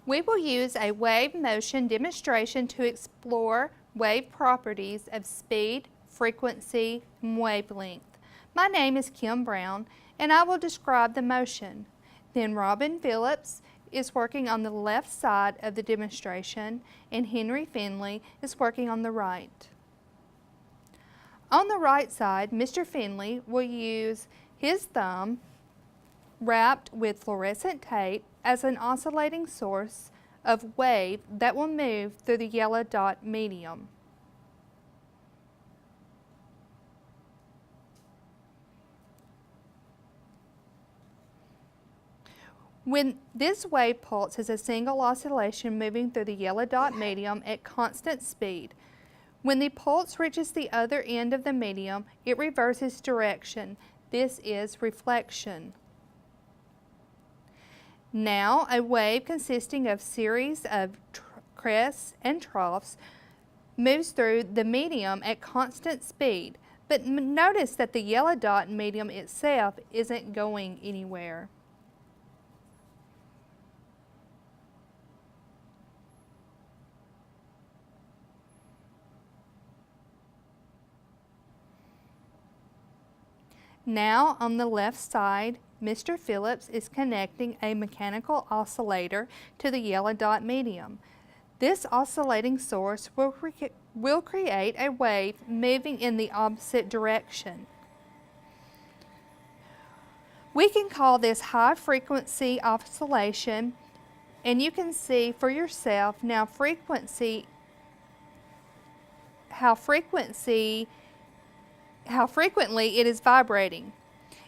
We will use a wave motion demonstration to explore wave properties of speed, frequency, and wavelength. My name is Kim Brown, and I will describe the motion. Then Robin Phillips is working on the left side of the demonstration, and Henry Finley is working on the right. On the right side, Mr. Finley will use his thumb wrapped with fluorescent tape as an oscillating source of wave that will move through the yellow dot medium. When this wave pulse is a single oscillation moving through the yellow dot medium at constant speed. When the pulse reaches the other end of the medium, it reverses direction. This is reflection. Now, a wave consisting of series of crests and troughs moves through the medium at constant speed, but notice that the yellow dot medium itself isn't going anywhere. Now, on the left side, Mr. Phillips is connecting a mechanical oscillator to the yellow dot medium. This oscillating source will create a wave moving in the opposite direction. We can call this high frequency oscillation, and you can see for yourself now how frequently it is vibrating.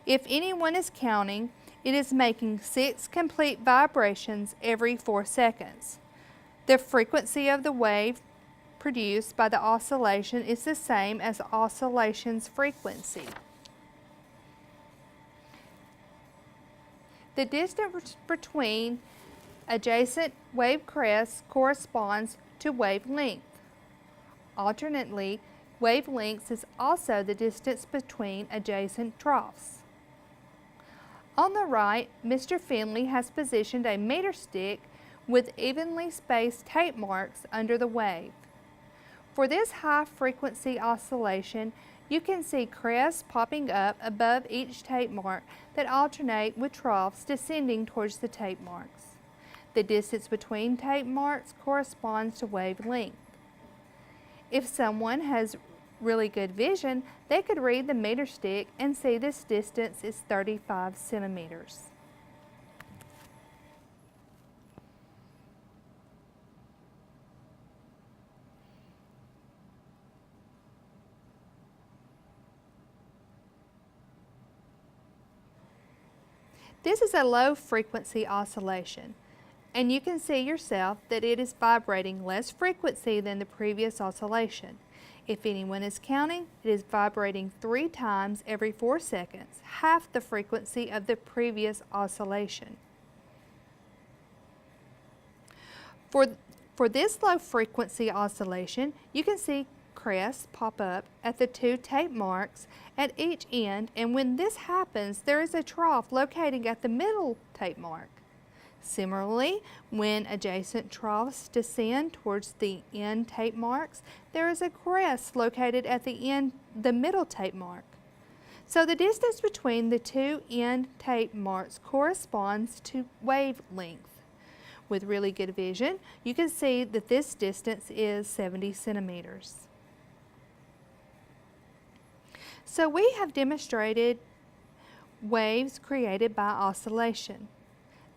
If anyone is counting, it is making 6 complete vibrations every 4 seconds. The frequency of the wave produced by the oscillation is the same as the oscillation's frequency. The distance between adjacent wave crests corresponds to wavelength. Alternately, wavelengths is also the distance between adjacent troughs. On the right, Mr. Finley has positioned a meter stick with evenly spaced tape marks under the wave. For this high frequency oscillation, you can see crests popping up above each tape mark that alternate with troughs descending towards the tape marks. The distance between tape marks corresponds to wavelength. If someone has really good vision, they could read the meter stick and see this distance is 35 centimeters. This is a low frequency oscillation, and you can see yourself that it is vibrating less frequency than the previous oscillation. If anyone is counting, it is vibrating 3 times every 4 seconds, half the frequency of the previous oscillation. For this low frequency oscillation, you can see crests pop up at the 2 tape marks at each end, and when this happens, there is a trough located at the middle tape mark. Similarly, when adjacent troughs descend towards the end tape marks, there is a crest located at the middle tape mark. So the distance between the 2 end tape marks corresponds to wavelength. With really good vision, you can see that this distance is 70 centimeters. So we have demonstrated waves created by oscillation.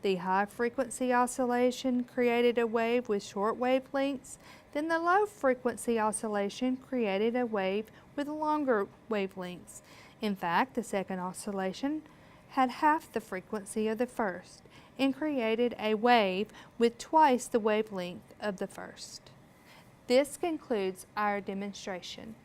The high frequency oscillation created a wave with short wavelengths, then the low frequency oscillation created a wave with longer wavelengths. In fact, the second oscillation had half the frequency of the first and created a wave with twice the wavelength of the first. This concludes our demonstration.